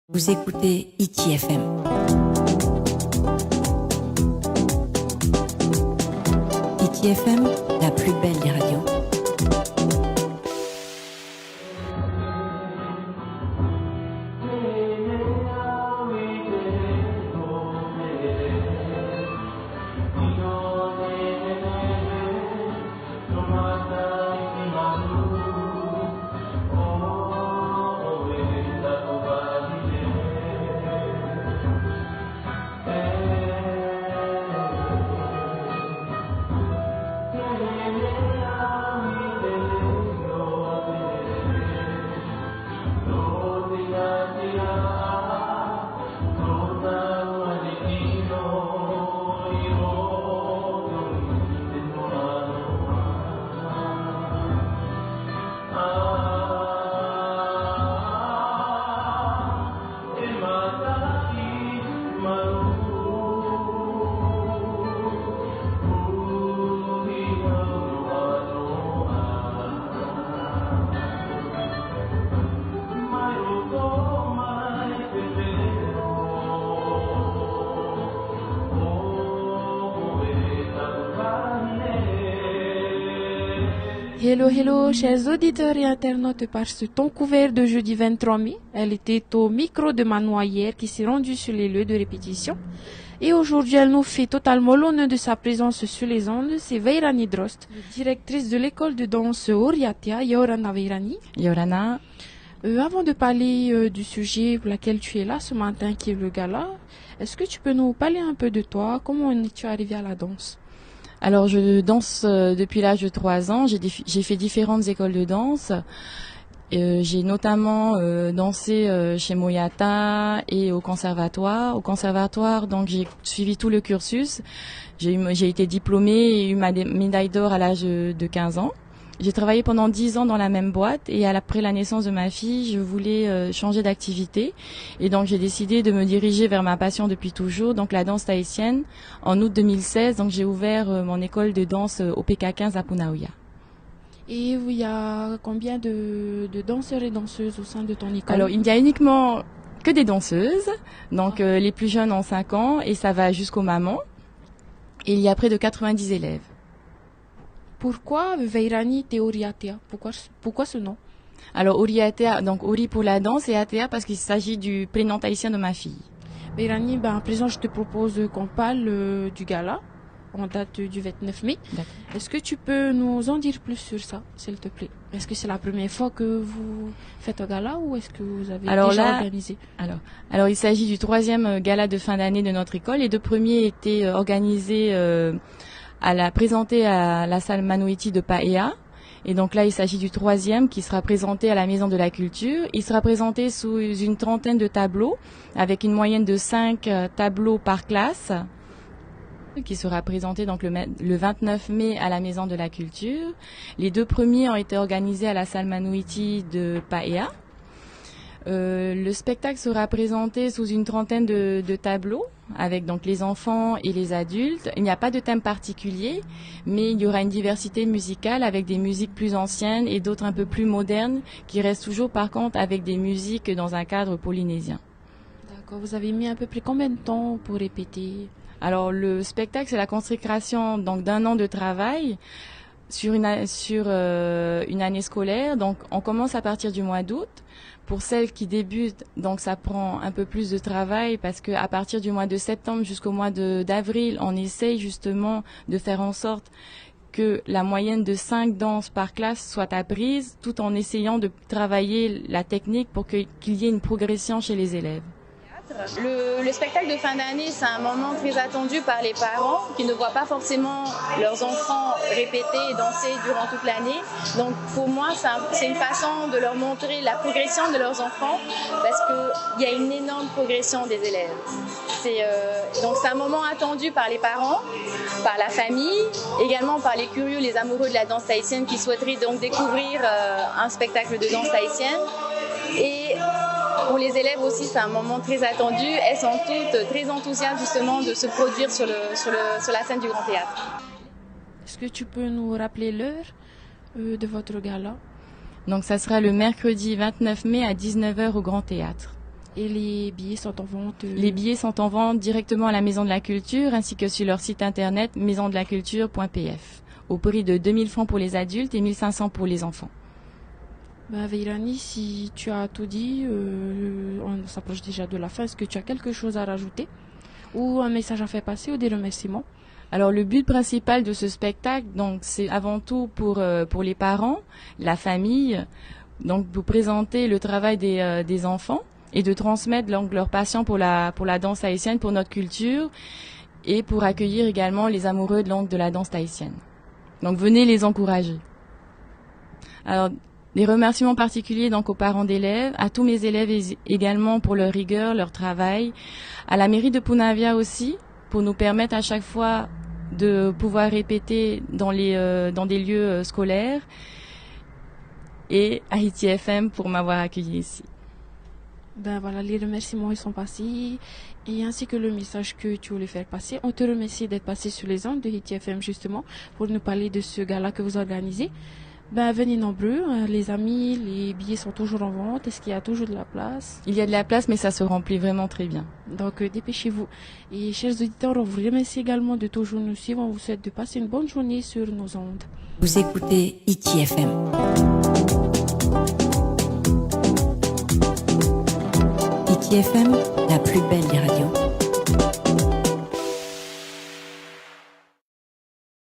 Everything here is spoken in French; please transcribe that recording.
Vous écoutez ITFM. ITFM, la plus belle des radios. Hello, hello, chers auditeurs et internautes par ce ton couvert de jeudi 23 mai. Elle était au micro de Manon hier qui s'est rendue sur les lieux de répétition. Et aujourd'hui, elle nous fait totalement l'honneur de sa présence sur les ondes. C'est Veirani Drost, directrice de l'école de danse Oriatea. Yorana Veirani. Yorana. Avant de parler du sujet pour lequel tu es là ce matin, qui est le gala, est-ce que tu peux nous parler un peu de toi? Comment es-tu arrivée à la danse? Alors, je danse depuis l'âge de 3 ans. J'ai fait différentes écoles de danse. J'ai notamment dansé chez Moyata et au conservatoire. Au conservatoire, donc, j'ai suivi tout le cursus. J'ai été diplômée et eu ma médaille d'or à l'âge de 15 ans. J'ai travaillé pendant 10 ans dans la même boîte et après la naissance de ma fille, je voulais changer d'activité. Et donc, j'ai décidé de me diriger vers ma passion depuis toujours, donc la danse tahitienne. En août 2016, donc j'ai ouvert mon école de danse au PK15 à Punaoya. Et il y a combien de danseurs et danseuses au sein de ton école? Alors, il n'y a uniquement que des danseuses. Donc, les plus jeunes ont 5 ans et ça va jusqu'aux mamans. Et il y a près de 90 élèves. Pourquoi Veirani Oriatea? Pourquoi ce nom? Alors, Oriatea, donc Ori pour la danse et Atea parce qu'il s'agit du prénom tahitien de ma fille. Veirani, à présent, je te propose qu'on parle du gala en date du 29 mai. D'accord. Est-ce que tu peux nous en dire plus sur ça, s'il te plaît? Est-ce que c'est la première fois que vous faites un gala ou est-ce que vous avez déjà organisé? Alors, il s'agit du 3e gala de fin d'année de notre école. Les 2 premiers étaient organisés présenté à la salle Manouiti de Paea. Et donc là, il s'agit du 3e qui sera présenté à la Maison de la Culture. Il sera présenté sous une trentaine de tableaux, avec une moyenne de 5 tableaux par classe, qui sera présenté donc le 29 mai à la Maison de la Culture. Les 2 premiers ont été organisés à la salle Manouiti de Paea. Le spectacle sera présenté sous une trentaine de tableaux avec donc les enfants et les adultes. Il n'y a pas de thème particulier, mais il y aura une diversité musicale avec des musiques plus anciennes et d'autres un peu plus modernes qui restent toujours par contre avec des musiques dans un cadre polynésien. D'accord, vous avez mis à peu près combien de temps pour répéter? Alors le spectacle c'est la consécration donc d'1 an de travail sur une année scolaire. Donc on commence à partir du mois d'août. Pour celles qui débutent, donc ça prend un peu plus de travail parce que à partir du mois de septembre jusqu'au mois d'avril, on essaye justement de faire en sorte que la moyenne de 5 danses par classe soit apprise, tout en essayant de travailler la technique pour qu'il y ait une progression chez les élèves. Le spectacle de fin d'année, c'est un moment très attendu par les parents qui ne voient pas forcément leurs enfants répéter et danser durant toute l'année. Donc pour moi, c'est une façon de leur montrer la progression de leurs enfants parce qu'il y a une énorme progression des élèves. Donc c'est un moment attendu par les parents, par la famille, également par les curieux, les amoureux de la danse tahitienne qui souhaiteraient donc découvrir un spectacle de danse tahitienne. Et pour les élèves aussi, c'est un moment très attendu. Elles sont toutes très enthousiastes justement de se produire sur la scène du Grand Théâtre. Est-ce que tu peux nous rappeler l'heure de votre gala? Donc ça sera le mercredi 29 mai à 19h au Grand Théâtre. Et les billets sont en vente Les billets sont en vente directement à la Maison de la Culture ainsi que sur leur site internet maisondelaculture.pf au prix de 2000 francs pour les adultes et 1500 pour les enfants. Veyrani, si tu as tout dit, on s'approche déjà de la fin. Est-ce que tu as quelque chose à rajouter ou un message à faire passer ou des remerciements? Alors le but principal de ce spectacle, donc c'est avant tout pour les parents, la famille, donc pour présenter le travail des enfants et de transmettre donc leur passion pour la danse tahitienne, pour notre culture et pour accueillir également les amoureux de la danse tahitienne. Donc venez les encourager. Alors des remerciements particuliers donc aux parents d'élèves, à tous mes élèves également pour leur rigueur, leur travail, à la mairie de Punavia aussi pour nous permettre à chaque fois de pouvoir répéter dans des lieux scolaires, et à Haïti FM pour m'avoir accueilli ici. Voilà, les remerciements ils sont passés et ainsi que le message que tu voulais faire passer. On te remercie d'être passé sur les ondes de Haïti FM justement pour nous parler de ce gala que vous organisez. Venez nombreux, les amis, les billets sont toujours en vente. Est-ce qu'il y a toujours de la place? Il y a de la place, mais ça se remplit vraiment très bien. Donc dépêchez-vous. Et chers auditeurs, on vous remercie également de toujours nous suivre. On vous souhaite de passer une bonne journée sur nos ondes. Vous écoutez Haïti FM. Haïti FM, la plus belle des radios.